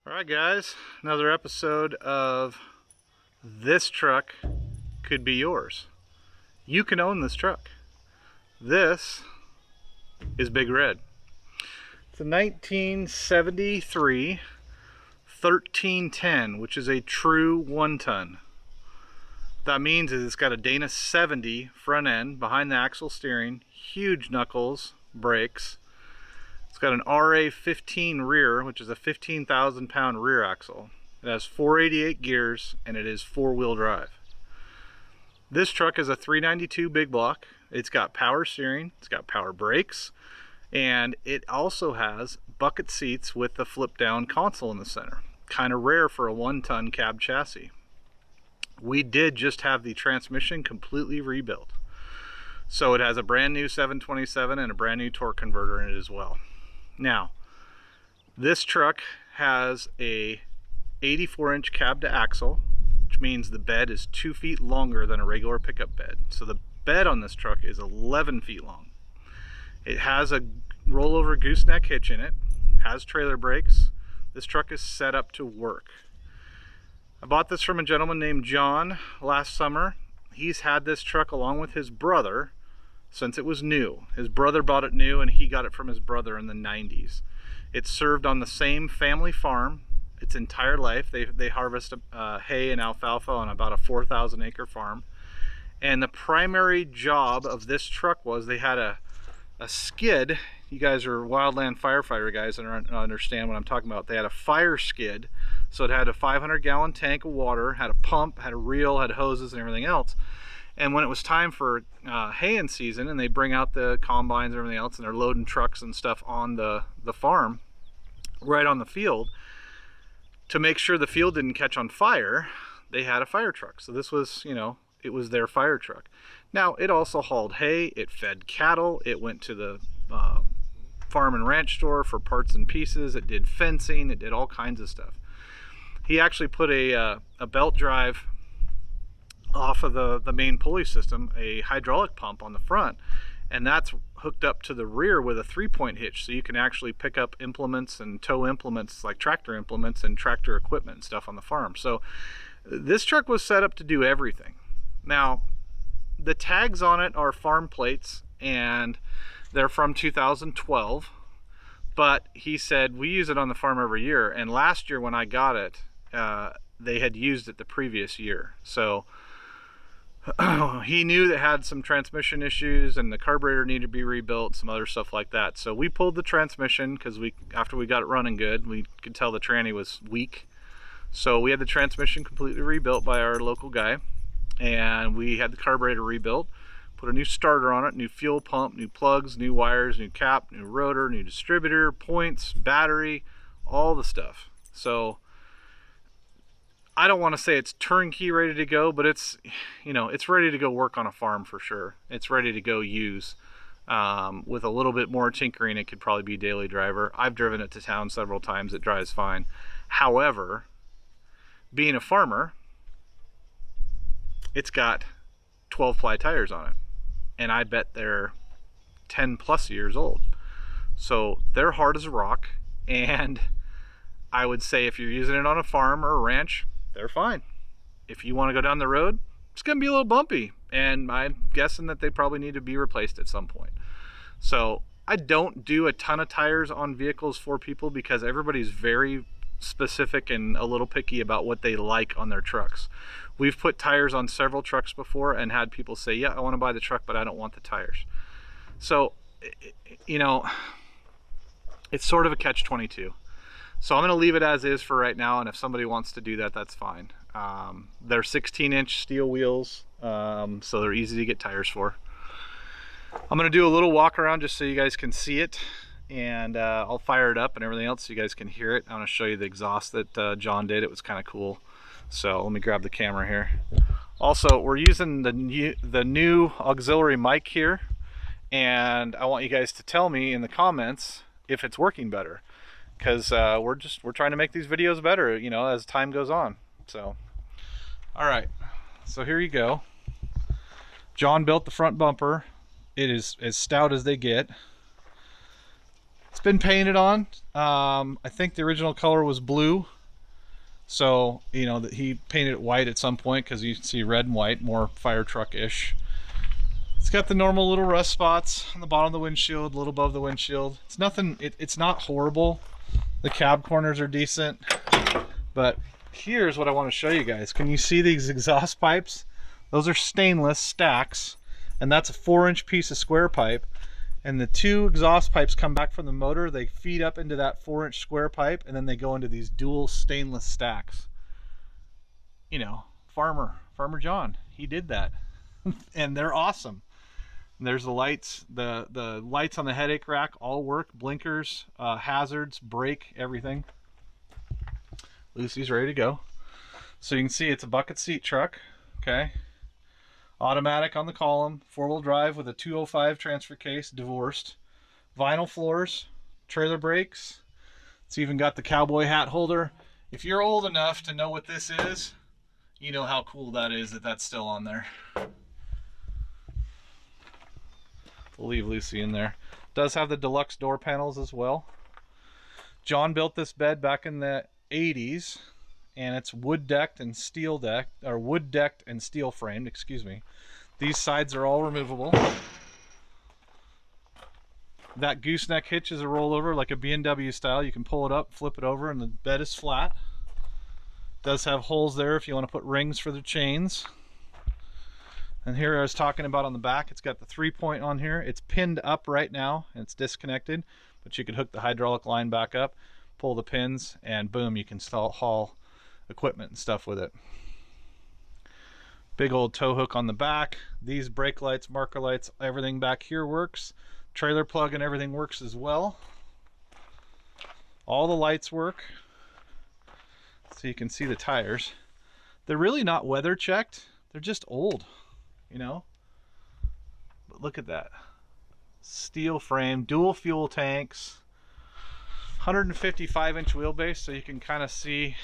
Alright guys, another episode of This Truck Could Be Yours. You can own this truck. This is Big Red. It's a 1973 1310, which is a true 1-ton. What that means is it's got a Dana 70 front end behind the axle steering, huge knuckles, brakes. It's got an RA15 rear, which is a 15,000 pound rear axle. It has 488 gears and it is 4-wheel drive. This truck is a 392 big block. It's got power steering, it's got power brakes, and it also has bucket seats with the flip down console in the center. Kind of rare for a 1-ton cab chassis. We did just have the transmission completely rebuilt. So it has a brand new 727 and a brand new torque converter in it as well. Now, this truck has a 84-inch cab to axle, which means the bed is 2 feet longer than a regular pickup bed. So the bed on this truck is 11 feet long. It has a rollover gooseneck hitch in it, has trailer brakes. This truck is set up to work. I bought this from a gentleman named John last summer. He's had this truck along with his brother since it was new. His brother bought it new and he got it from his brother in the 90s. It served on the same family farm its entire life. They harvest hay and alfalfa on about a 4,000 acre farm. And the primary job of this truck was they had a skid. You guys are wildland firefighter guys and understand what I'm talking about. They had a fire skid. So it had a 500-gallon tank of water, had a pump, had a reel, had hoses and everything else. And when it was time for haying season and they bring out the combines and everything else and they're loading trucks and stuff on the farm, right on the field, to make sure the field didn't catch on fire, they had a fire truck. So this was, you know, it was their fire truck. Now, it also hauled hay, it fed cattle, it went to the farm and ranch store for parts and pieces, it did fencing, it did all kinds of stuff. He actually put a belt drive off of the main pulley system, a hydraulic pump on the front, and that's hooked up to the rear with a 3-point hitch, so you can actually pick up implements and tow implements like tractor implements and tractor equipment and stuff on the farm. So this truck was set up to do everything. Now, the tags on it are farm plates and they're from 2012, but he said we use it on the farm every year, and last year when I got it, they had used it the previous year. So he knew that it had some transmission issues and the carburetor needed to be rebuilt, some other stuff like that. So we pulled the transmission because after we got it running good, we could tell the tranny was weak. So we had the transmission completely rebuilt by our local guy, and we had the carburetor rebuilt, put a new starter on it, new fuel pump, new plugs, new wires, new cap, new rotor, new distributor, points, battery, all the stuff. So I don't want to say it's turnkey ready to go, but it's, you know, it's ready to go work on a farm for sure. It's ready to go use. With a little bit more tinkering, it could probably be daily driver. I've driven it to town several times. It drives fine. However, being a farmer, it's got 12-ply tires on it. And I bet they're 10 plus years old. So they're hard as a rock. And I would say if you're using it on a farm or a ranch, they're fine. If you want to go down the road, it's going to be a little bumpy, and I'm guessing that they probably need to be replaced at some point. So I don't do a ton of tires on vehicles for people because everybody's very specific and a little picky about what they like on their trucks. We've put tires on several trucks before and had people say, yeah, I want to buy the truck, but I don't want the tires. So, you know, it's sort of a catch-22. So I'm going to leave it as is for right now, and if somebody wants to do that, that's fine. They're 16-inch steel wheels, so they're easy to get tires for. I'm going to do a little walk around just so you guys can see it, and I'll fire it up and everything else so you guys can hear it. I want to show you the exhaust that John did. It was kind of cool. So let me grab the camera here. Also, we're using the new auxiliary mic here, and I want you guys to tell me in the comments if it's working better. Because we're trying to make these videos better, you know, as time goes on. So, all right, so here you go. John built the front bumper. It is as stout as they get. It's been painted on. I think the original color was blue. So, you know, that he painted it white at some point because you can see red and white, more fire truck-ish. It's got the normal little rust spots on the bottom of the windshield, a little above the windshield. It's nothing, it's not horrible. The cab corners are decent. But here's what I want to show you guys. Can you see these exhaust pipes? Those are stainless stacks, and that's a 4-inch piece of square pipe. And the two exhaust pipes come back from the motor. They feed up into that 4-inch square pipe, and then they go into these dual stainless stacks. You know, Farmer John, he did that. And they're awesome. And there's the lights. The lights on the headache rack all work. Blinkers, hazards, brake, everything. Lucy's ready to go. So you can see it's a bucket seat truck. Okay. Automatic on the column, 4-wheel drive with a 205 transfer case, divorced. Vinyl floors, trailer brakes. It's even got the cowboy hat holder. If you're old enough to know what this is, you know how cool that is that that's still on there. We'll leave Lucy in there. Does have the deluxe door panels as well. John built this bed back in the 80s, and it's wood decked and steel decked, or wood decked and steel framed, excuse me. These sides are all removable. That gooseneck hitch is a rollover like a B&W style. You can pull it up, flip it over, and the bed is flat. Does have holes there if you want to put rings for the chains. And here I was talking about on the back, it's got the 3-point on here. It's pinned up right now and it's disconnected, but you could hook the hydraulic line back up, pull the pins, and boom, you can haul equipment and stuff with it. Big old tow hook on the back. These brake lights, marker lights, everything back here works. Trailer plug and everything works as well. All the lights work. So you can see the tires. They're really not weather checked. They're just old, you know. But look at that. Steel frame, dual fuel tanks, 155-inch wheelbase, so you can kind of see.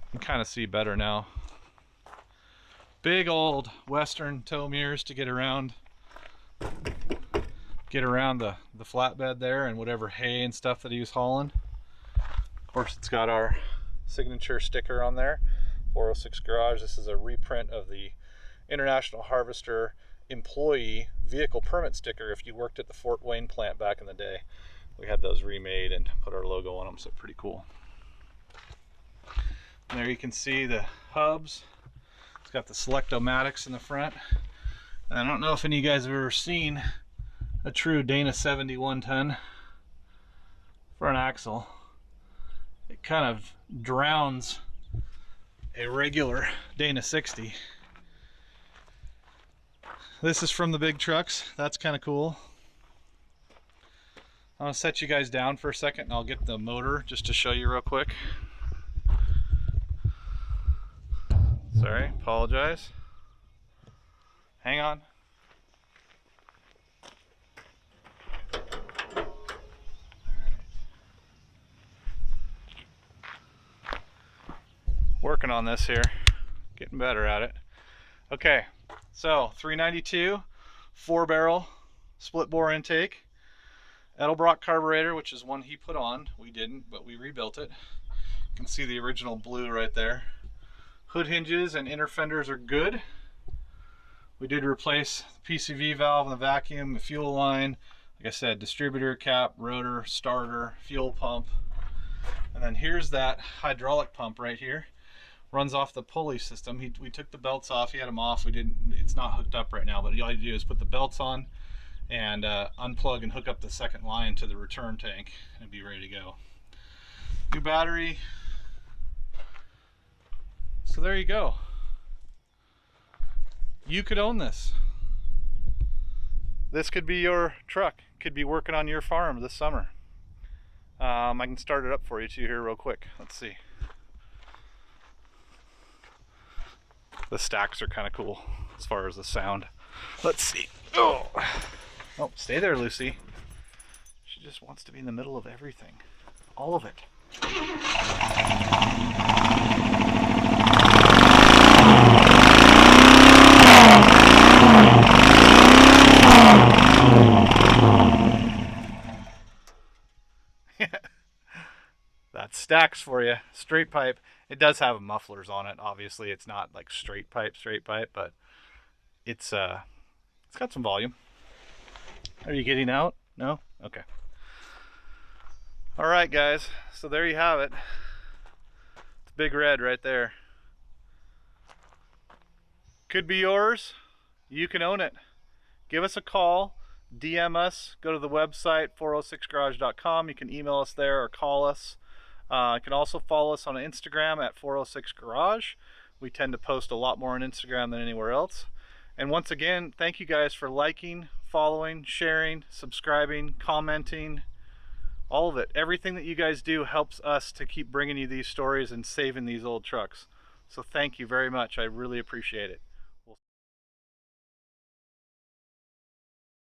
You can kind of see better now. Big old Western tow mirrors to get around the flatbed there and whatever hay and stuff that he was hauling. Of course, it's got our signature sticker on there, 406 Garage. This is a reprint of the International Harvester employee vehicle permit sticker if you worked at the Fort Wayne plant back in the day. We had those remade and put our logo on them, so pretty cool. And there you can see the hubs. It's got the Select-O-Matics in the front. And I don't know if any of you guys have ever seen a true Dana 71 ton front axle. It kind of drowns a regular Dana 60. This is from the big trucks. That's kind of cool. I'm gonna set you guys down for a second and I'll get the motor just to show you real quick. Sorry, apologize. Hang on. Working on this here, getting better at it. Okay, so 392, 4-barrel split bore intake, Edelbrock carburetor, which is one he put on. We didn't, but we rebuilt it. You can see the original blue right there. Hood hinges and inner fenders are good. We did replace the PCV valve and the vacuum, the fuel line, like I said, distributor cap, rotor, starter, fuel pump. And then here's that hydraulic pump right here. Runs off the pulley system. We took the belts off. He had them off. It's not hooked up right now, but all you do is put the belts on and unplug and hook up the second line to the return tank and be ready to go. New battery. So there you go. You could own this. This could be your truck. Could be working on your farm this summer. I can start it up for you too here real quick. Let's see. The stacks are kind of cool as far as the sound. Let's see. Oh, stay there, Lucy. She just wants to be in the middle of everything. All of it. stacks for you. Straight pipe. It does have mufflers on it. Obviously, it's not like straight pipe, but it's got some volume. Are you getting out? No? Okay. All right, guys. So there you have it. It's Big Red right there. Could be yours. You can own it. Give us a call. DM us. Go to the website 406garage.com. You can email us there or call us. You can also follow us on Instagram at 406garage. We tend to post a lot more on Instagram than anywhere else. And once again, thank you guys for liking, following, sharing, subscribing, commenting, all of it. Everything that you guys do helps us to keep bringing you these stories and saving these old trucks. So thank you very much. I really appreciate it.